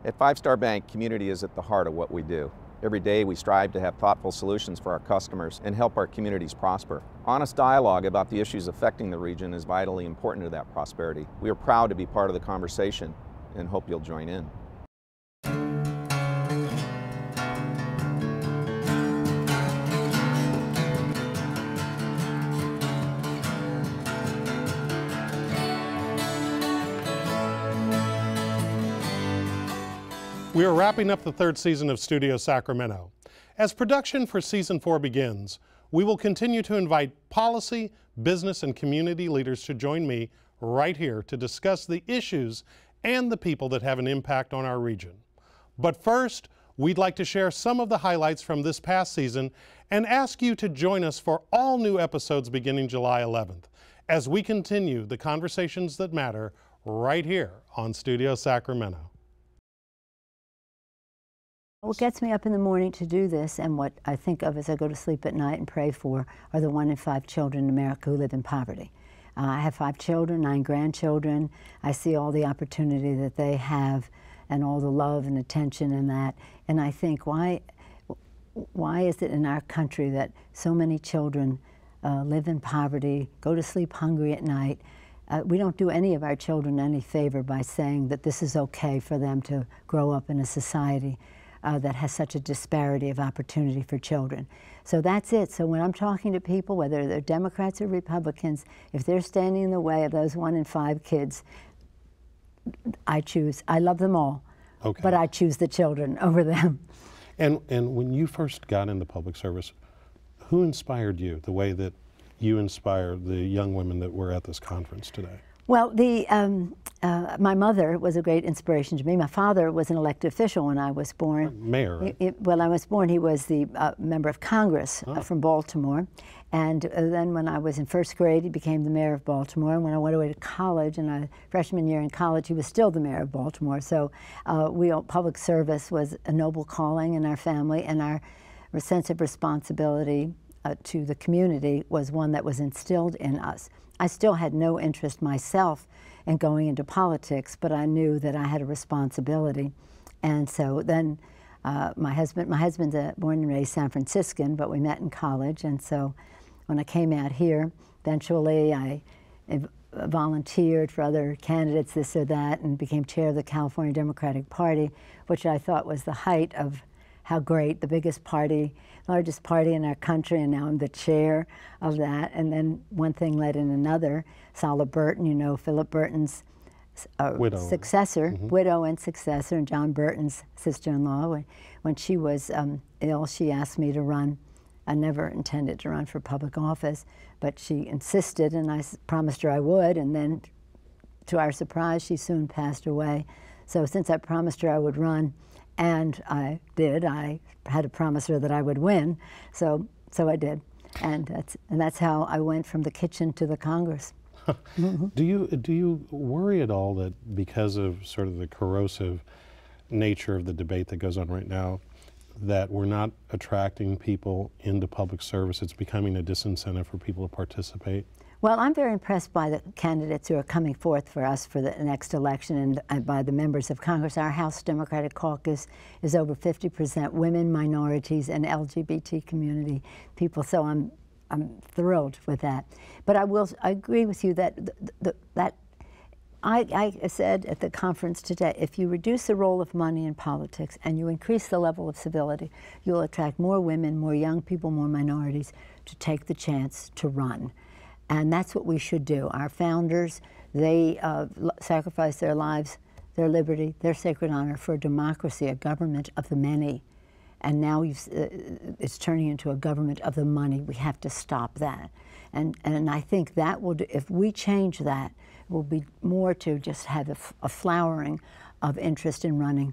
At Five Star Bank, community is at the heart of what we do. Every day we strive to have thoughtful solutions for our customers and help our communities prosper. Honest dialogue about the issues affecting the region is vitally important to that prosperity. We are proud to be part of the conversation and hope you'll join in. We are wrapping up the third season of Studio Sacramento. As production for Season 4 begins, we will continue to invite policy, business, and community leaders to join me right here to discuss the issues and the people that have an impact on our region. But first, we'd like to share some of the highlights from this past season and ask you to join us for all new episodes beginning July 11th as we continue the conversations that matter right here on Studio Sacramento. What gets me up in the morning to do this, and what I think of as I go to sleep at night and pray for, are the 1 in 5 children in America who live in poverty. I have 5 children, 9 grandchildren. I see all the opportunity that they have and all the love and attention and that. And I think, why is it in our country that so many children live in poverty, go to sleep hungry at night? We don't do any of our children any favor by saying that this is okay for them to grow up in a society that has such a disparity of opportunity for children. So that's it. So when I'm talking to people, whether they're Democrats or Republicans, if they're standing in the way of those 1 in 5 kids, I love them all, okay, but I choose the children over them. And when you first got into public service, who inspired you the way that you inspire the young women that were at this conference today? Well, my mother was a great inspiration to me. My father was an elected official when I was born. Mayor, right? When I was born, he was the member of Congress from Baltimore. And then when I was in first grade, he became the mayor of Baltimore. And when I went away to college, and freshman year in college, he was still the mayor of Baltimore. So public service was a noble calling in our family, and our sense of responsibility to the community was one that was instilled in us. I still had no interest myself in going into politics, but I knew that I had a responsibility. And so then my husband's born and raised San Franciscan, but we met in college. And so when I came out here, eventually I volunteered for other candidates, this or that, and became chair of the California Democratic Party, which I thought was the height of how great, the biggest party, largest party in our country, and now I'm the chair of that. And then one thing led in another. Sala Burton, you know, Philip Burton's successor, widow and successor, and John Burton's sister-in-law. When she was ill, she asked me to run. I never intended to run for public office, but she insisted, and I promised her I would, and then to our surprise, she soon passed away. So since I promised her I would run, and I did, I had to promise her that I would win, so I did. And that's how I went from the kitchen to the Congress. Do you worry at all that because of sort of the corrosive nature of the debate that goes on right now, that we're not attracting people into public service? It's becoming a disincentive for people to participate? Well, I'm very impressed by the candidates who are coming forth for us for the next election, and by the members of Congress. Our House Democratic Caucus is over 50% women, minorities, and LGBT community people. So I'm thrilled with that. But I agree with you that I said at the conference today, if you reduce the role of money in politics and you increase the level of civility, you'll attract more women, more young people, more minorities to take the chance to run. And that's what we should do. Our founders, they sacrificed their lives, their liberty, their sacred honor for democracy, a government of the many. And now it's turning into a government of the money. We have to stop that. And I think that will do, if we change that, it will be more to just have a flowering of interest in running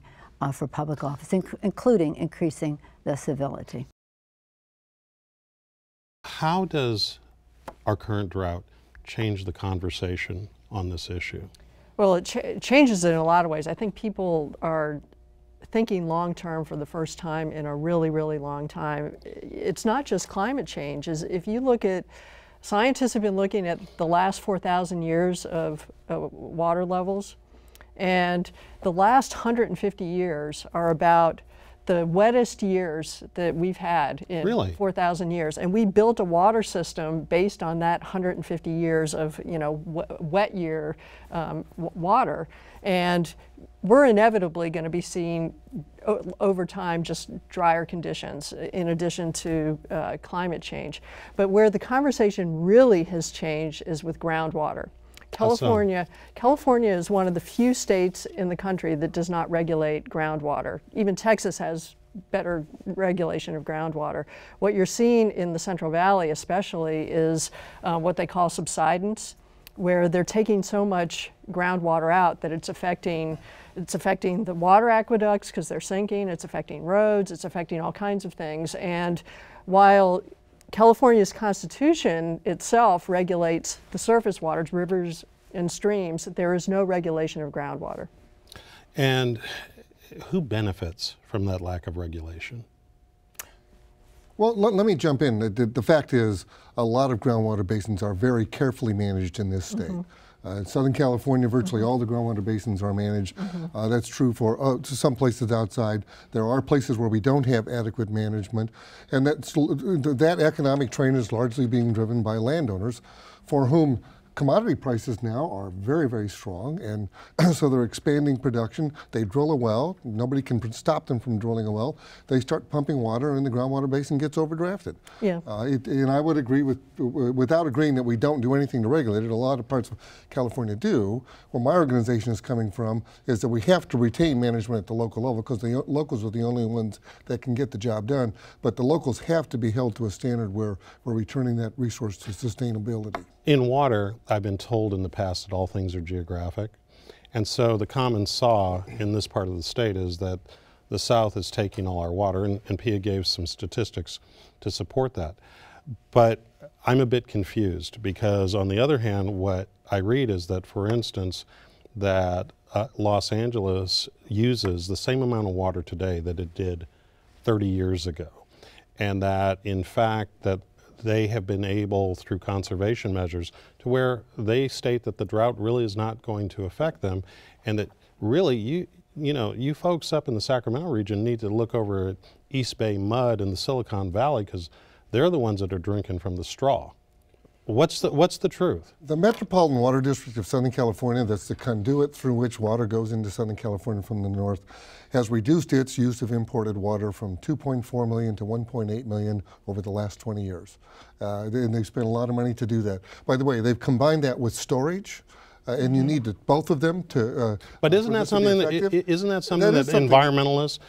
for public office, including increasing the civility. How does our current drought change the conversation on this issue? Well, it changes it in a lot of ways. I think people are thinking long-term for the first time in a really, really long time. It's not just climate change. If you look at, scientists have been looking at the last 4,000 years of water levels, And the last 150 years are about the wettest years that we've had in Really? 4,000 years. And we built a water system based on that 150 years of, wet year water. And we're inevitably going to be seeing over time just drier conditions in addition to climate change. But where the conversation really has changed is with groundwater. California is one of the few states in the country that does not regulate groundwater. Even Texas has better regulation of groundwater. What you're seeing in the Central Valley especially is what they call subsidence, where they're taking so much groundwater out that it's affecting the water aqueducts because they're sinking, it's affecting roads, it's affecting all kinds of things. And while California's Constitution itself regulates the surface waters, rivers and streams, there is no regulation of groundwater. And who benefits from that lack of regulation? Well, let me jump in. The fact is, a lot of groundwater basins are very carefully managed in this state. In Southern California, virtually all the groundwater basins are managed. That's true for some places outside. There are places where we don't have adequate management, and that economic train is largely being driven by landowners for whom commodity prices now are very, very strong, and so they're expanding production. They drill a well. Nobody can stop them from drilling a well. They start pumping water, and the groundwater basin gets overdrafted. Yeah. And I would agree without agreeing that we don't do anything to regulate it. A lot of parts of California do. Where my organization is coming from is that we have to retain management at the local level because the locals are the only ones that can get the job done. But the locals have to be held to a standard where we're returning that resource to sustainability. In water, I've been told in the past that all things are geographic. And so the common saw in this part of the state is that the South is taking all our water, and Pia gave some statistics to support that. But I'm a bit confused because on the other hand, what I read is that, for instance, that Los Angeles uses the same amount of water today that it did 30 years ago. And that, in fact, that they have been able, through conservation measures, to where they state that the drought really is not going to affect them, and that really you folks up in the Sacramento region need to look over at East Bay mud in the Silicon Valley because they're the ones that are drinking from the straw. What's the truth? The Metropolitan Water District of Southern California, that's the conduit through which water goes into Southern California from the north, has reduced its use of imported water from 2.4 million to 1.8 million over the last 20 years. And they've spent a lot of money to do that. By the way, they've combined that with storage. And you need both of them to. But isn't that something that environmentalists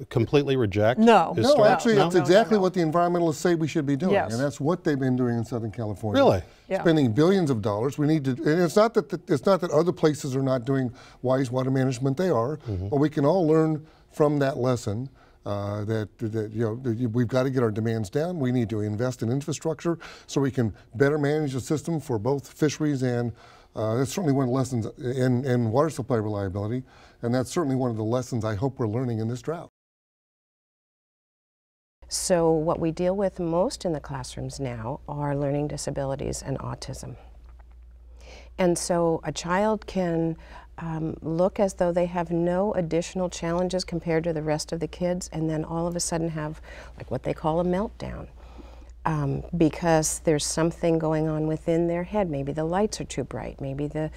completely reject? No, actually, that's exactly what the environmentalists say we should be doing, and that's what they've been doing in Southern California. Really, spending billions of dollars. We need to, and it's not that other places are not doing wise water management. They are, but we can all learn from that lesson. We've got to get our demands down. We need to invest in infrastructure so we can better manage the system for both fisheries and. That's certainly one of the lessons in water supply reliability, and that's certainly one of the lessons I hope we're learning in this drought. So what we deal with most in the classrooms now are learning disabilities and autism. And so a child can look as though they have no additional challenges compared to the rest of the kids, and then all of a sudden have like what they call a meltdown. Because there's something going on within their head. Maybe the lights are too bright. Maybe the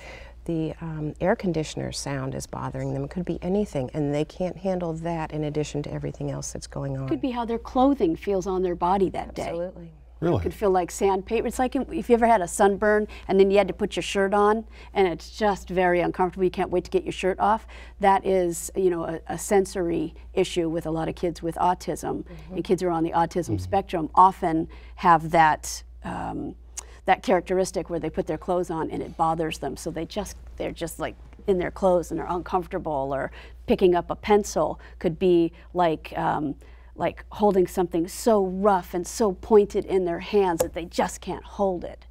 air conditioner sound is bothering them. It could be anything, and they can't handle that in addition to everything else that's going on. It could be how their clothing feels on their body that day. Absolutely. Really? It could feel like sandpaper. It's like if you ever had a sunburn and then you had to put your shirt on, and it's just very uncomfortable. You can't wait to get your shirt off. That is, a sensory issue with a lot of kids with autism. And kids who are on the autism spectrum often have that that characteristic where they put their clothes on and it bothers them. So they're just like in their clothes and they're uncomfortable. Or picking up a pencil could be like holding something so rough and so pointed in their hands that they just can't hold it.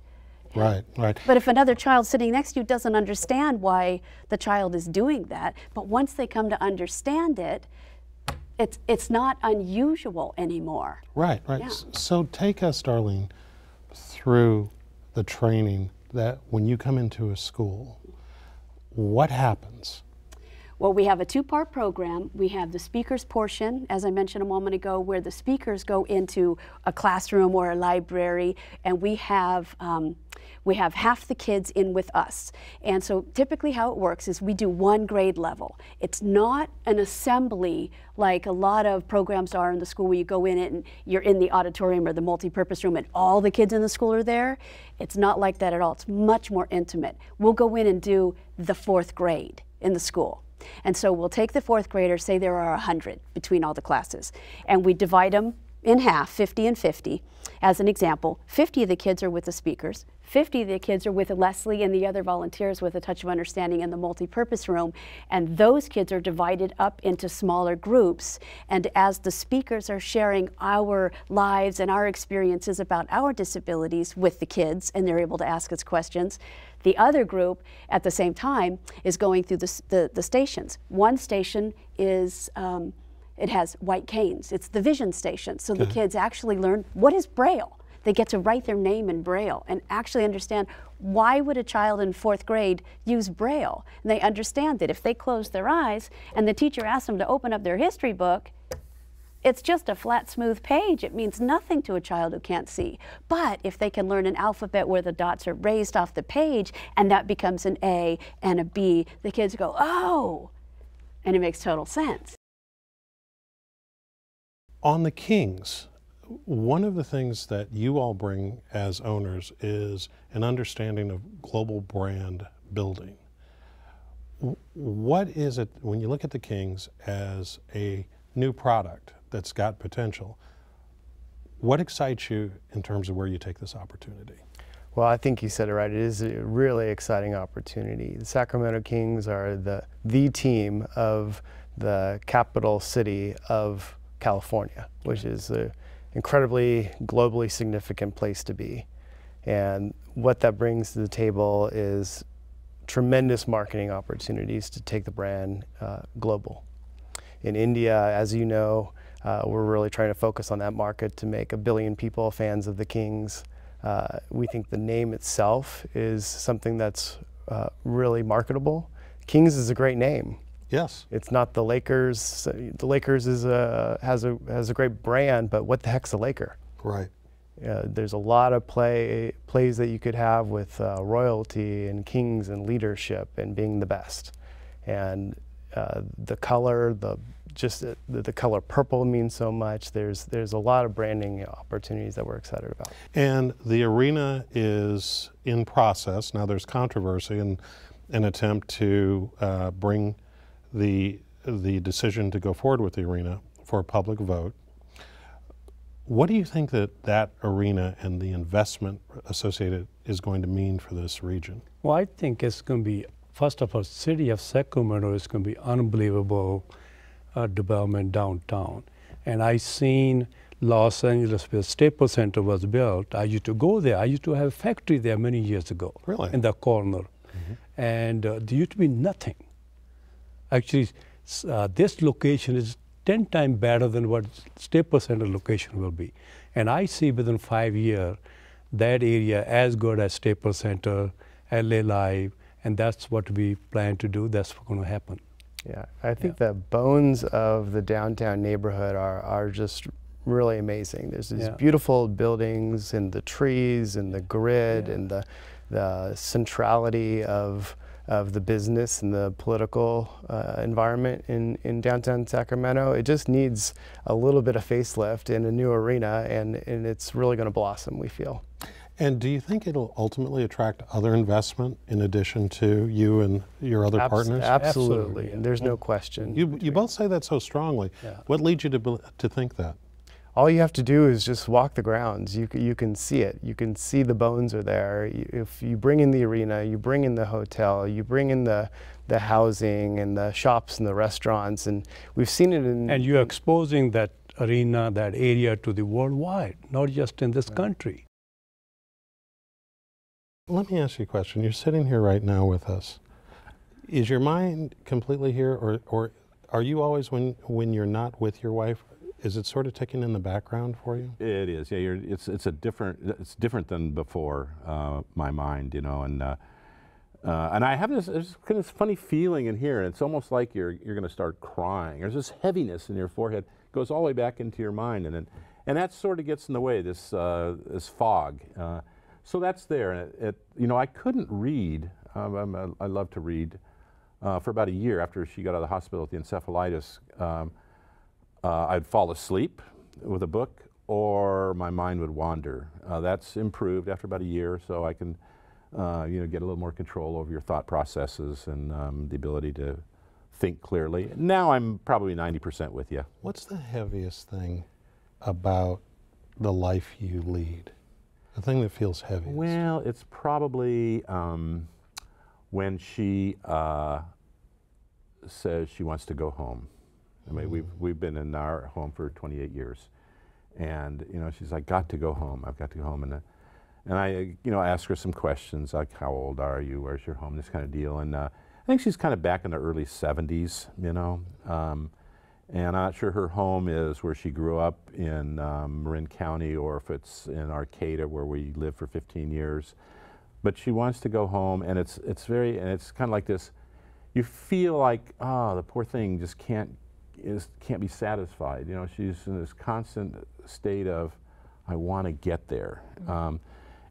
Right, right. But if another child sitting next to you doesn't understand why the child is doing that, but once they come to understand it, it's not unusual anymore. Right, right. Yeah. So take us, Darlene, through the training that when you come into a school, what happens? Well, we have a two-part program. We have the speakers portion, as I mentioned a moment ago, where the speakers go into a classroom or a library, and we have half the kids in with us. And so typically how it works is we do one grade level. It's not an assembly like a lot of programs are in the school where you go in it and you're in the auditorium or the multi-purpose room and all the kids in the school are there. It's not like that at all. It's much more intimate. We'll go in and do the 4th grade in the school. And so we'll take the 4th graders, say there are 100 between all the classes, and we divide them in half, 50 and 50. As an example, 50 of the kids are with the speakers, 50 of the kids are with Leslie and the other volunteers with A Touch of Understanding in the multi-purpose room, and those kids are divided up into smaller groups. And as the speakers are sharing our lives and our experiences about our disabilities with the kids, and they're able to ask us questions, the other group at the same time is going through the stations. One station is it has white canes. It's the vision station. So the kids actually learn what is Braille. They get to write their name in Braille and actually understand why would a child in 4th grade use Braille. And they understand that if they close their eyes and the teacher asks them to open up their history book, it's just a flat, smooth page. It means nothing to a child who can't see. But if they can learn an alphabet where the dots are raised off the page and that becomes an A and a B, the kids go, oh, and it makes total sense. On the Kings, one of the things that you all bring as owners is an understanding of global brand building. What is it, when you look at the Kings as a new product that's got potential, what excites you in terms of where you take this opportunity? Well, I think you said it right. It is a really exciting opportunity. The Sacramento Kings are the team of the capital city of California, which is an incredibly globally significant place to be. And what that brings to the table is tremendous marketing opportunities to take the brand global. In India, as you know, we're really trying to focus on that market to make 1 billion people fans of the Kings. We think the name itself is something that's really marketable. Kings is a great name. Yes. It's not the Lakers. The Lakers has a great brand, but what the heck's a Laker? Right. There's a lot of plays that you could have with royalty and kings and leadership and being the best. And the color, the color purple means so much. There's a lot of branding opportunities that we're excited about. And the arena is in process. Now there's controversy and an attempt to bring the decision to go forward with the arena for a public vote. What do you think that arena and the investment associated is going to mean for this region? Well, I think it's going to be, first of all, city of Sacramento is going to be unbelievable development downtown. And I seen Los Angeles where Staples Center was built. I used to go there. I used to have a factory there many years ago. Really? In the corner. Mm-hmm. And there used to be nothing. Actually, this location is 10 times better than what Staples Center location will be. And I see within 5 years that area as good as Staples Center, LA Live, and that's what we plan to do. That's what's going to happen. Yeah, I think the bones of the downtown neighborhood are just really amazing. There's these beautiful buildings and the trees and the grid and the centrality of the business and the political environment in downtown Sacramento. It just needs a little bit of facelift and a new arena, and it's really going to blossom, we feel. And do you think it'll ultimately attract other investment in addition to you and your other partners? Absolutely. There's no question. You both say that so strongly. Yeah. What leads you to think that? All you have to do is just walk the grounds. You can see it. You can see the bones are there. If you bring in the arena, you bring in the hotel, you bring in the housing and the shops and the restaurants, and we've seen it in... And you're exposing that arena, that area to the worldwide, not just in this country. Let me ask you a question. You're sitting here right now with us. Is your mind completely here, or are you always, when you're not with your wife, is it sort of ticking in the background for you? It is. Yeah, it's different than before. My mind, you know, and And I have there's kind of this funny feeling in here, and it's almost like you're going to start crying. There's this heaviness in your forehead, goes all the way back into your mind, and that sort of gets in the way. This this fog. So that's there. And you know, I couldn't read. I love to read. For about a year after she got out of the hospital with the encephalitis, I'd fall asleep with a book, or my mind would wander. That's improved after about a year, so I can, you know, get a little more control over your thought processes and the ability to think clearly. Now I'm probably 90% with you. What's the heaviest thing about the life you lead? The thing that feels heaviest? Well, it's probably when she says she wants to go home. I mean, we've been in our home for 28 years, and you know, she's like, "Got to go home. I've got to go home." And I, you know, ask her some questions like, "How old are you? Where's your home?" This kind of deal. And I think she's kind of back in the early 70s, you know, and I'm not sure her home is where she grew up in Marin County, or if it's in Arcata where we lived for 15 years. But she wants to go home, and it's kind of like this. You feel like, oh, the poor thing just can't be satisfied. You know, she's in this constant state of, I want to get there.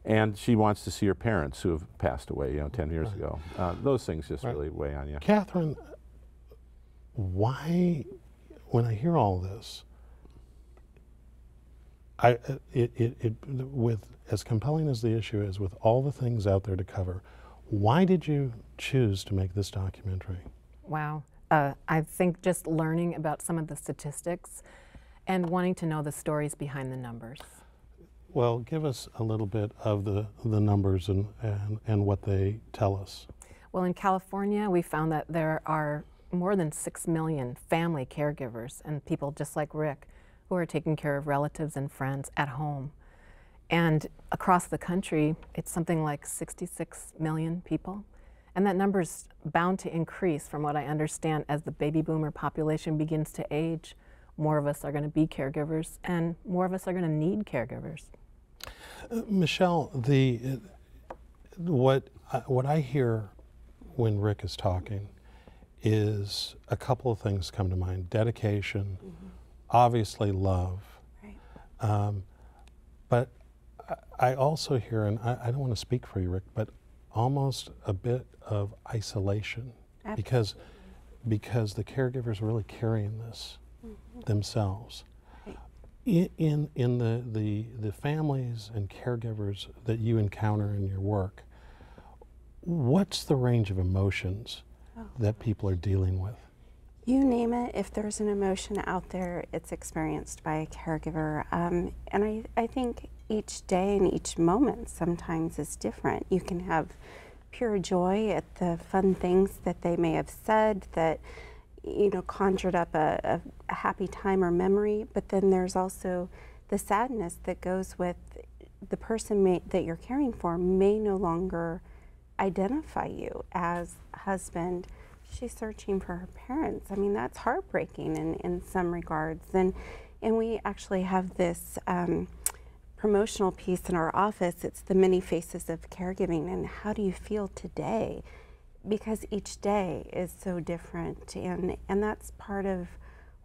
And she wants to see her parents who have passed away, you know, 10 years ago. Those things just really weigh on you. Catherine, why, when I hear all this, with as compelling as the issue is, with all the things out there to cover, why did you choose to make this documentary? Wow. I think just learning about some of the statistics and wanting to know the stories behind the numbers. Well, give us a little bit of the numbers and what they tell us. Well, in California, we found that there are more than 6 million family caregivers and people just like Rick who are taking care of relatives and friends at home. And across the country, it's something like 66 million people. And that number's bound to increase, from what I understand, as the baby boomer population begins to age. More of us are going to be caregivers, and more of us are going to need caregivers. Michelle, what I hear when Rick is talking is a couple of things come to mind. Dedication, obviously love. Right. But I also hear, and I don't want to speak for you, Rick, but almost a bit of isolation. Absolutely. because the caregivers are really carrying this themselves. Right. In the families and caregivers that you encounter in your work, what's the range of emotions that people are dealing with? You name it, if there's an emotion out there, it's experienced by a caregiver. And I think each day and each moment sometimes is different. You can have pure joy at the fun things that they may have said that, you know, conjured up a happy time or memory, but then there's also the sadness that goes with the person that you're caring for may no longer identify you as husband. She's searching for her parents. I mean, that's heartbreaking in some regards. And we actually have this promotional piece in our office. It's the many faces of caregiving, and how do you feel today? Because each day is so different, and that's part of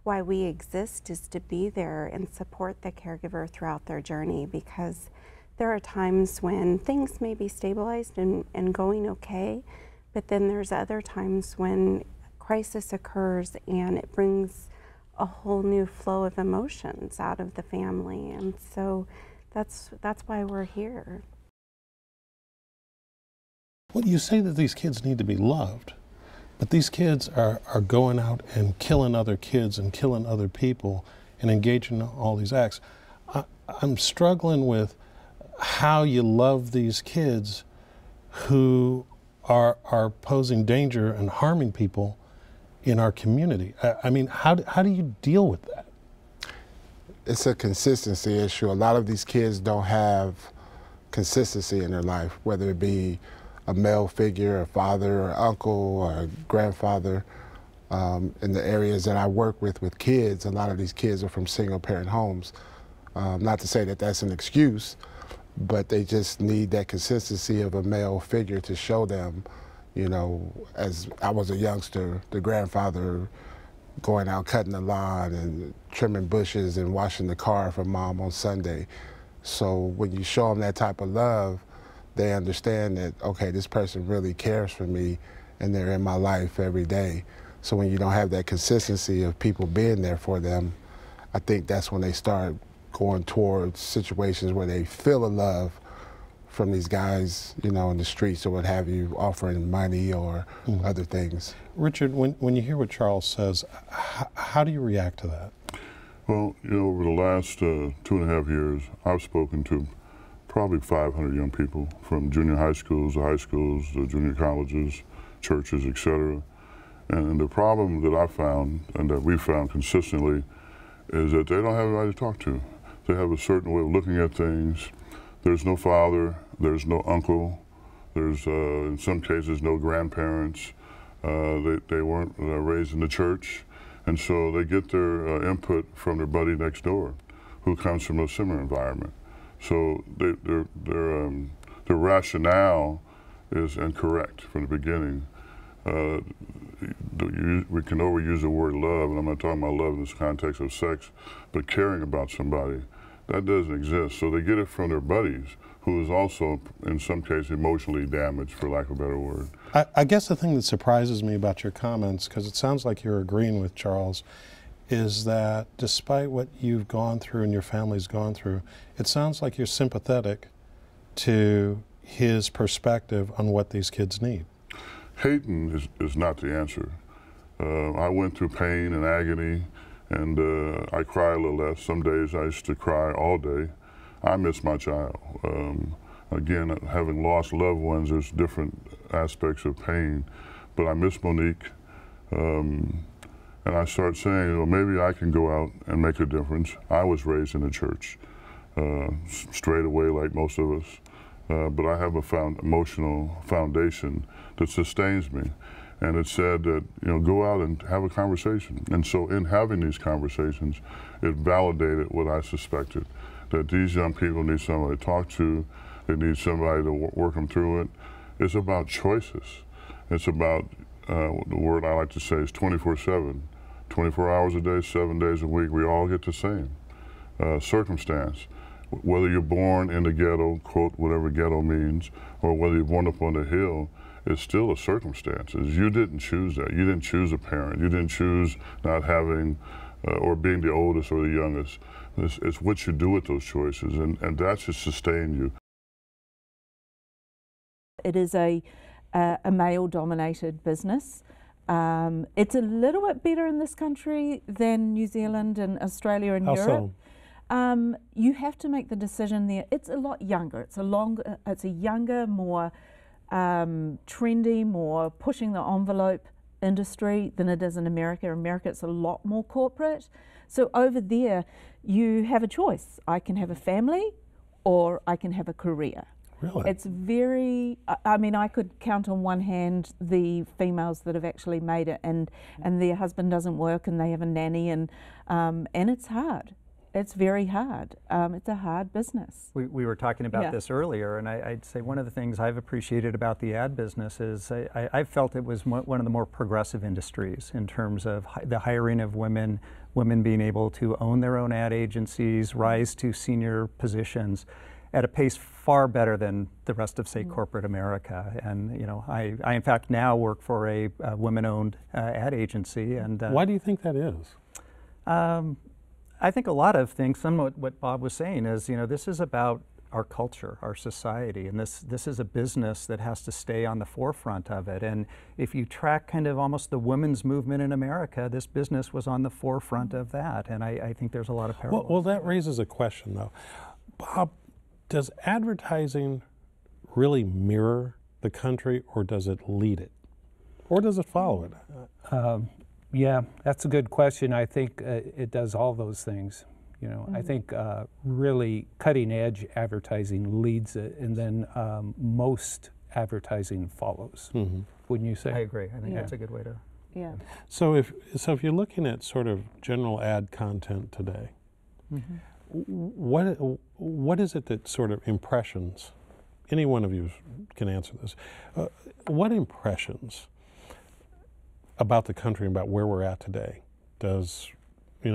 why we exist, is to be there and support the caregiver throughout their journey, because there are times when things may be stabilized and going okay, but then there's other times when crisis occurs and it brings a whole new flow of emotions out of the family. And so that's why we're here. Well, you say that these kids need to be loved, but these kids are going out and killing other kids and killing other people and engaging in all these acts. I'm struggling with how you love these kids who are posing danger and harming people in our community. I mean, how do you deal with that? It's a consistency issue. A lot of these kids don't have consistency in their life, whether it be a male figure, a father, or uncle, or a grandfather. In the areas that I work with kids, a lot of these kids are from single-parent homes. Not to say that that's an excuse, but they just need that consistency of a male figure to show them, You know, as I was a youngster, the grandfather going out cutting the lawn and trimming bushes and washing the car for mom on Sunday. So when you show them that type of love, they understand that, okay, this person really cares for me and they're in my life every day. So when you don't have that consistency of people being there for them, I think that's when they start going towards situations where they feel a love from these guys, you know, in the streets or what have you, offering money or other things. Richard, when you hear what Charles says, how do you react to that? Well, you know, over the last 2.5 years, I've spoken to probably 500 young people from junior high schools, to junior colleges, churches, etc. And the problem that I found, and that we found consistently, is that they don't have anybody to talk to. They have a certain way of looking at things. There's no father, there's no uncle, there's in some cases no grandparents. They weren't raised in the church, and so they get their input from their buddy next door, who comes from a similar environment. So their rationale is incorrect from the beginning. We can overuse the word love, and I'm not talking about love in this context of sex, but caring about somebody, that doesn't exist. So they get it from their buddies, who is also, in some cases, emotionally damaged, for lack of a better word. I guess the thing that surprises me about your comments, because it sounds like you're agreeing with Charles, is that despite what you've gone through and your family's gone through, it sounds like you're sympathetic to his perspective on what these kids need. Hating is not the answer. I went through pain and agony, and I cry a little less. Some days I used to cry all day. I miss my child. Again, having lost loved ones, there's different aspects of pain, but I miss Monique. And I start saying, well, maybe I can go out and make a difference. I was raised in the church, straight away like most of us, but I have a emotional foundation that sustains me. And it said that, you know, go out and have a conversation. And so in having these conversations, it validated what I suspected, that these young people need somebody to talk to, they need somebody to work them through it. It's about choices. It's about, the word I like to say is 24/7. 24 hours a day, 7 days a week, we all get the same circumstance. Whether you're born in the ghetto, quote, whatever ghetto means, or whether you're born up on the hill, it's still a circumstance. You didn't choose that. You didn't choose a parent. You didn't choose not having or being the oldest or the youngest. It's what you do with those choices, and that should sustain you. It is a male-dominated business. It's a little bit better in this country than New Zealand and Australia and Europe. You have to make the decision there. It's a lot younger. It's a younger, more trendy, more pushing the envelope industry than it is in America. In America, it's a lot more corporate. So over there, you have a choice. I can have a family, or I can have a career. Really? It's very, I mean, I could count on one hand the females that have actually made it, and their husband doesn't work and they have a nanny, and it's hard. It's very hard. It's a hard business. We were talking about this earlier, and I'd say one of the things I've appreciated about the ad business is I felt it was one of the more progressive industries in terms of the hiring of women being able to own their own ad agencies, rise to senior positions at a pace far better than the rest of, say, corporate America. And, you know, I in fact now work for a women-owned ad agency. And why do you think that is? I think a lot of things, somewhat what Bob was saying is, you know, this is about our culture, our society, and this is a business that has to stay on the forefront of it. And if you track kind of almost the women's movement in America, this business was on the forefront of that. And I think there's a lot of parallels. Well, that raises a question, though. Bob, does advertising really mirror the country, or does it lead it? Or does it follow it? Yeah, that's a good question. I think it does all those things. You know, I think really cutting edge advertising leads it, and then most advertising follows. Wouldn't you say? I agree. I think that's a good way to. Yeah. So if you're looking at sort of general ad content today, what is it that sort of impressions any one of you can answer this. What impressions about the country and about where we're at today does,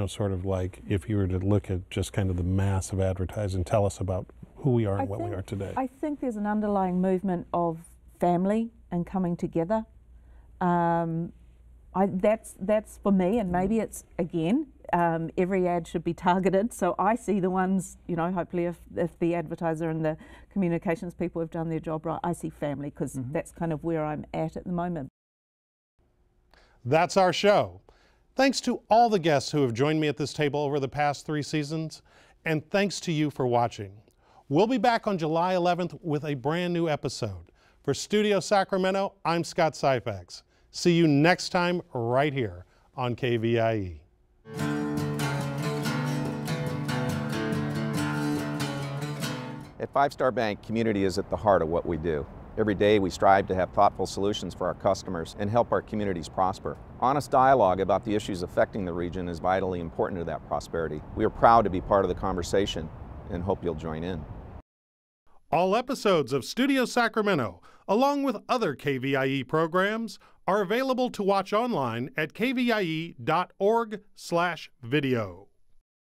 sort of like, if you were to look at just kind of the mass of advertising, tell us about who we are and what we are today? I think there's an underlying movement of family and coming together. That's for me, and maybe it's, again, every ad should be targeted. So I see the ones, hopefully if the advertiser and the communications people have done their job right, I see family, because that's kind of where I'm at the moment. That's our show. Thanks to all the guests who have joined me at this table over the past 3 seasons, and thanks to you for watching. We'll be back on July 11th with a brand new episode. For Studio Sacramento, I'm Scott Syfax. See you next time right here on KVIE. At Five Star Bank, community is at the heart of what we do. Every day we strive to have thoughtful solutions for our customers and help our communities prosper. Honest dialogue about the issues affecting the region is vitally important to that prosperity. We are proud to be part of the conversation and hope you'll join in. All episodes of Studio Sacramento, along with other KVIE programs, are available to watch online at kvie.org/video.